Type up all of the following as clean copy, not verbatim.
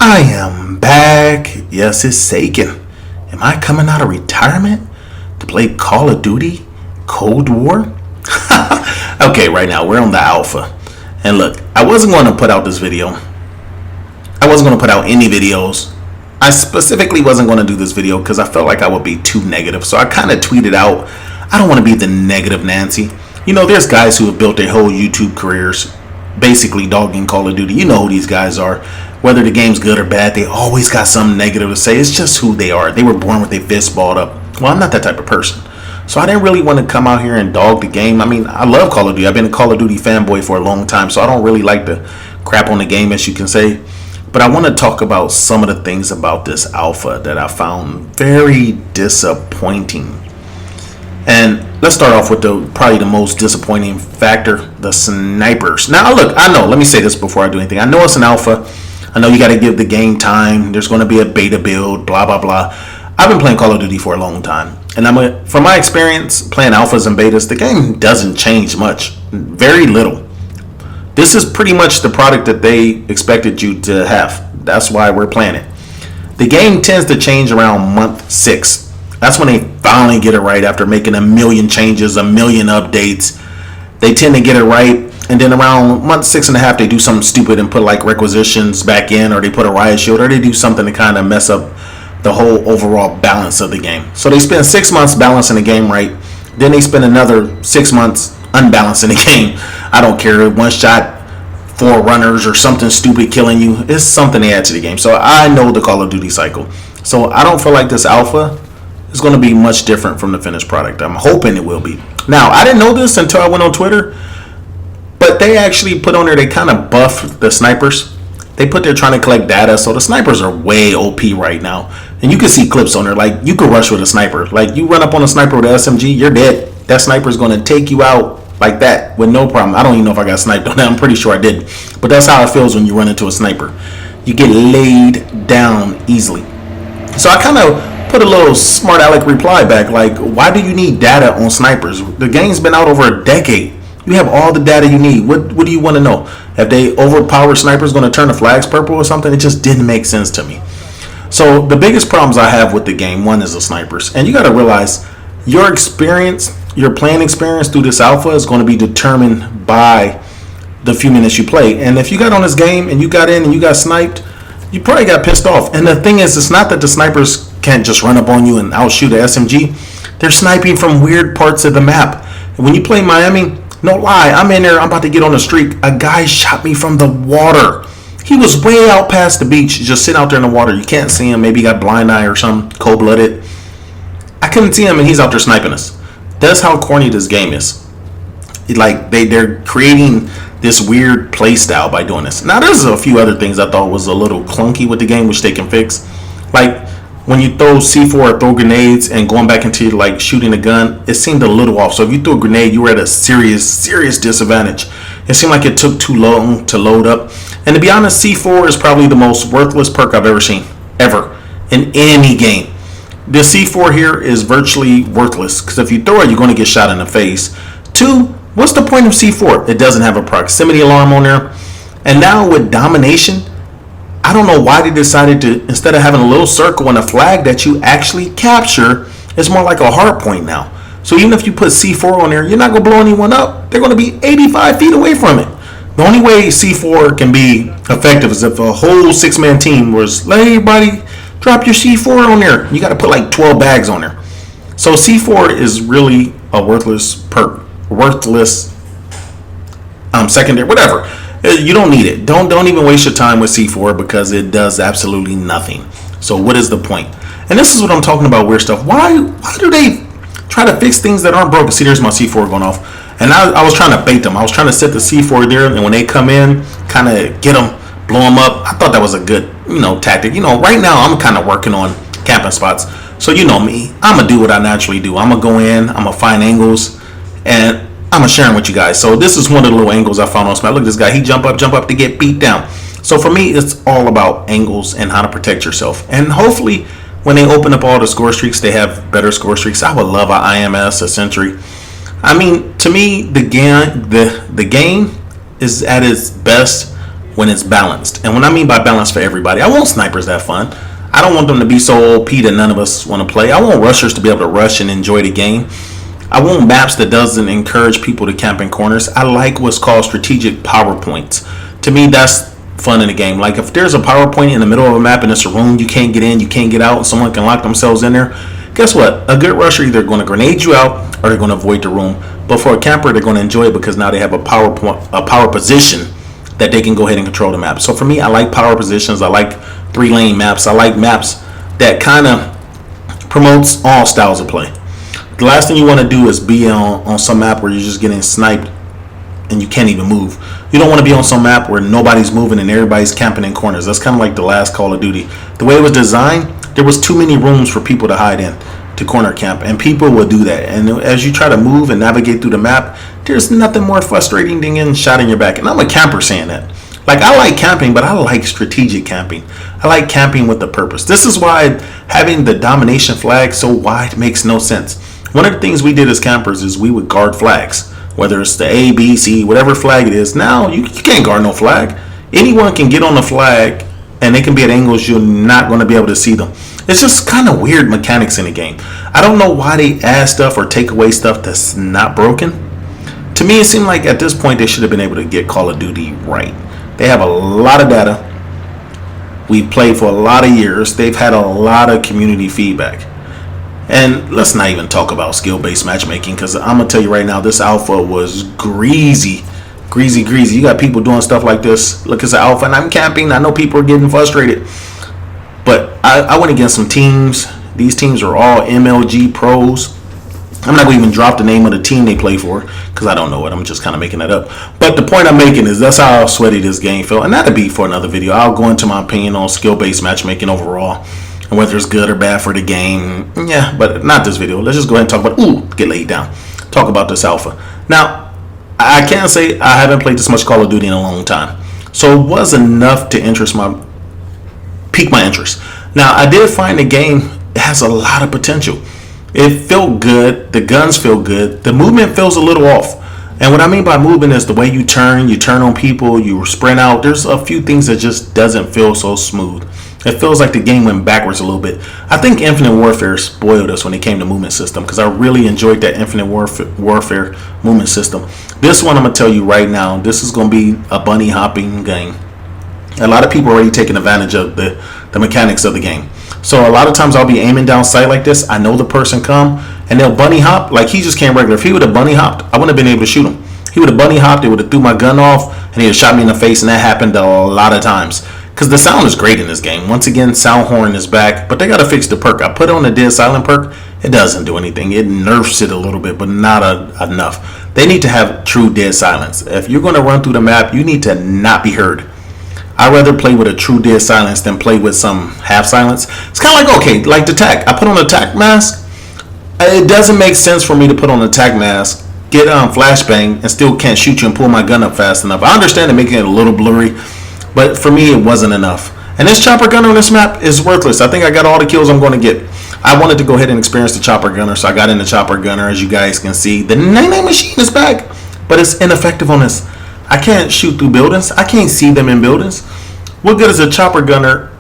I am back. Yes, it's Sagan. Am I coming out of retirement to play Call of Duty Cold War? Okay, right now we're on the alpha. And look, I wasn't going to put out this video. I wasn't going to put out any videos. I specifically wasn't going to do this video because I felt like I would be too negative. So I kind of tweeted out, I don't want to be the negative Nancy. You know, there's guys who have built their whole YouTube careers basically dogging Call of Duty. You know who these guys are. Whether the game's good or bad, they always got something negative to say. It's just who they are. They were born with their fist balled up. Well, I'm not that type of person. So I didn't really want to come out here and dog the game. I mean, I love Call of Duty. I've been a Call of Duty fanboy for a long time, so I don't really like to crap on the game, as you can say. But I want to talk about some of the things about this alpha that I found very disappointing. And let's start off with probably the most disappointing factor, the snipers. Now, look, I know, let me say this before I do anything. I know it's an alpha. I know you got to give the game time. There's going to be a beta build, blah, blah, blah. I've been playing Call of Duty for a long time. And from my experience playing alphas and betas, the game doesn't change much. Very little. This is pretty much the product that they expected you to have. That's why we're playing it. The game tends to change around month 6. That's when they finally get it right after making a million changes, a million updates. They tend to get it right. And then around month 6.5, they do something stupid and put like requisitions back in, or they put a riot shield, or they do something to kind of mess up the whole overall balance of the game. So they spend 6 months balancing the game right. Then they spend another 6 months unbalancing the game. I don't care. One shot, 4 runners, or something stupid killing you. It's something they add to the game. So I know the Call of Duty cycle. So I don't feel like this alpha is going to be much different from the finished product. I'm hoping it will be. Now, I didn't know this until I went on Twitter. But they actually put on there, they kind of buff the snipers. They put there trying to collect data, so the snipers are way OP right now. And you can see clips on there, like you could rush with a sniper. Like you run up on a sniper with an SMG, you're dead. That sniper's going to take you out like that with no problem. I don't even know if I got sniped on that. I'm pretty sure I did. But that's how it feels when you run into a sniper. You get laid down easily. So I kind of put a little smart aleck reply back, like, why do you need data on snipers? The game's been out over a decade. You have all the data you need. What do you want to know? If they overpowered snipers going to turn the flags purple or something? It just didn't make sense to me. So the biggest problems I have with the game, one is the snipers. And you got to realize your experience, your playing experience through this alpha is going to be determined by the few minutes you play. And if you got on this game and you got in and you got sniped, you probably got pissed off. And the thing is, it's not that the snipers can't just run up on you and outshoot the SMG. They're sniping from weird parts of the map. And when you play Miami, no lie, I'm in there, I'm about to get on a streak. A guy shot me from the water. He was way out past the beach, just sitting out there in the water. You can't see him. Maybe he got blind eye or something, cold-blooded. I couldn't see him, and he's out there sniping us. That's how corny this game is. Like, they're creating this weird play style by doing this. Now, there's a few other things I thought was a little clunky with the game, which they can fix. Like, when you throw C4 or throw grenades and going back into like shooting a gun, it seemed a little off. So if you threw a grenade, you were at a serious disadvantage. It seemed like it took too long to load up. And to be honest, C4 is probably the most worthless perk I've ever seen, ever, in any game. The C4 here is virtually worthless because if you throw it, you're going to get shot in the face. 2, what's the point of C4? It doesn't have a proximity alarm on there. And now with domination, I don't know why they decided to, instead of having a little circle and a flag that you actually capture, it's more like a hard point now. So even if you put C4 on there, you're not going to blow anyone up. They're going to be 85 feet away from it. The only way C4 can be effective is if a whole 6-man team was, let everybody drop your C4 on there. You got to put like 12 bags on there. So C4 is really a worthless perk. Worthless secondary, whatever. You don't need it. Don't even waste your time with C4 because it does absolutely nothing. So what is the point? And this is what I'm talking about, weird stuff. Why do they try to fix things that aren't broken? See, there's my C4 going off. And I was trying to bait them. I was trying to set the C4 there, and when they come in, kind of get them, blow them up. I thought that was a good, tactic. Right now I'm kind of working on camping spots. So you know me. I'm going to do what I naturally do. I'm going to go in, I'm going to find angles, and I'm going to share them with you guys. So this is one of the little angles I found on Smash. Look at this guy. He jump up to get beat down. So for me, it's all about angles and how to protect yourself. And hopefully, when they open up all the score streaks, they have better score streaks. I would love an IMS, a Sentry. I mean, to me, the game is at its best when it's balanced. And when I mean by balanced for everybody, I want snipers to have fun. I don't want them to be so OP that none of us want to play. I want rushers to be able to rush and enjoy the game. I want maps that doesn't encourage people to camp in corners. I like what's called strategic power points. To me, that's fun in the game. Like if there's a power point in the middle of a map and it's a room, you can't get in, you can't get out, and someone can lock themselves in there. Guess what? A good rusher either going to grenade you out or they're going to avoid the room. But for a camper, they're going to enjoy it because now they have a power position that they can go ahead and control the map. So for me, I like power positions. I like 3-lane maps. I like maps that kind of promotes all styles of play. The last thing you want to do is be on some map where you're just getting sniped and you can't even move. You don't want to be on some map where nobody's moving and everybody's camping in corners. That's kind of like the last Call of Duty. The way it was designed, there was too many rooms for people to hide in, to corner camp, and people will do that. And as you try to move and navigate through the map, there's nothing more frustrating than getting shot in your back. And I'm a camper saying that. Like, I like camping, but I like strategic camping. I like camping with a purpose. This is why having the domination flag so wide makes no sense. One of the things we did as campers is we would guard flags, whether it's the A, B, C, whatever flag it is. Now, you can't guard no flag. Anyone can get on the flag, and they can be at angles you're not going to be able to see them. It's just kind of weird mechanics in the game. I don't know why they add stuff or take away stuff that's not broken. To me, it seemed like at this point they should have been able to get Call of Duty right. They have a lot of data. We've played for a lot of years. They've had a lot of community feedback. And let's not even talk about skill-based matchmaking, because I'm going to tell you right now, this alpha was greasy. You got people doing stuff like this. Look, it's an alpha, and I'm camping. I know people are getting frustrated. But I went against some teams. These teams are all MLG pros. I'm not going to even drop the name of the team they play for because I don't know it. I'm just kind of making that up. But the point I'm making is that's how sweaty this game felt. And that'll be for another video. I'll go into my opinion on skill-based matchmaking overall and whether it's good or bad for the game. Yeah, but not this video. Let's just go ahead and talk about, get laid down. Talk about this alpha. Now, I can't say I haven't played this much Call of Duty in a long time. So it was enough to pique my interest. Now, I did find the game has a lot of potential. It felt good. The guns feel good. The movement feels a little off. And what I mean by movement is the way you turn on people, you sprint out. There's a few things that just doesn't feel so smooth. It feels like the game went backwards a little bit. I think Infinite Warfare spoiled us when it came to movement system because I really enjoyed that Infinite Warfare movement system. This one, I'm going to tell you right now, this is going to be a bunny hopping game. A lot of people are already taking advantage of the mechanics of the game. So a lot of times I'll be aiming down sight like this. I know the person come and they'll bunny hop. Like he just came regular. If he would have bunny hopped, I wouldn't have been able to shoot him. He would have bunny hopped. It would have threw my gun off and he would have shot me in the face. And that happened a lot of times because the sound is great in this game. Once again, sound horn is back, but they got to fix the perk. I put on the dead silent perk. It doesn't do anything. It nerfs it a little bit, but not enough. They need to have true dead silence. If you're going to run through the map, you need to not be heard. I'd rather play with a true dead silence than play with some half silence. It's kind of like, okay, like the tac. I put on a tac mask. It doesn't make sense for me to put on a tac mask, get flashbang, and still can't shoot you and pull my gun up fast enough. I understand it making it a little blurry, but for me, it wasn't enough. And this chopper gunner on this map is worthless. I think I got all the kills I'm going to get. I wanted to go ahead and experience the chopper gunner, so I got in the chopper gunner. As you guys can see, the 99 machine is back, but it's ineffective on this. I can't shoot through buildings. I can't see them in buildings. What good is a chopper gunner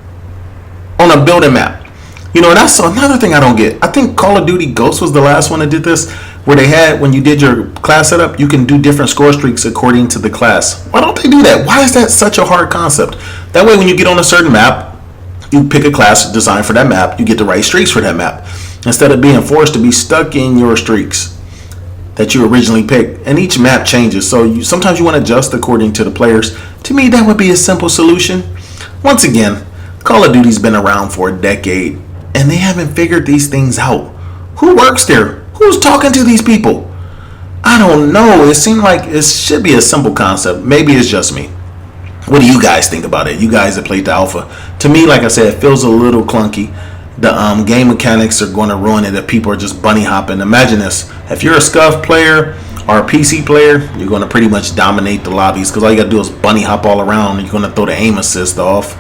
on a building map? You know, that's another thing I don't get. I think Call of Duty Ghosts was the last one that did this, where they had, when you did your class setup, you can do different score streaks according to the class. Why don't they do that? Why is that such a hard concept? That way, when you get on a certain map, you pick a class designed for that map, you get the right streaks for that map, instead of being forced to be stuck in your streaks that you originally picked. And each map changes, so sometimes you want to adjust according to the players. To me, that would be a simple solution. Once again, Call of Duty's been around for a decade, and they haven't figured these things out. Who works there? Who's talking to these people? I don't know. It seemed like it should be a simple concept. Maybe it's just me. What do you guys think about it? You guys that played the alpha. To me, like I said, it feels a little clunky. The game mechanics are going to ruin it if people are just bunny hopping. Imagine this. If you're a scuff player or a PC player, you're going to pretty much dominate the lobbies because all you got to do is bunny hop all around and you're going to throw the aim assist off.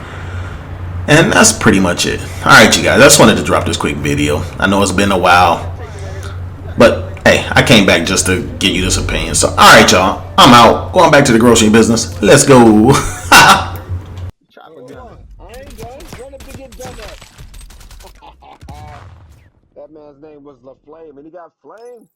And that's pretty much it. Alright, you guys. I just wanted to drop this quick video. I know it's been a while. But, hey, hey, I came back just to give you this opinion. So, all right, y'all, I'm out. Going back to the grocery business. Let's go. Hold on. I ain't done. Run up to get done at. That man's name was LaFlame, and he got flamed.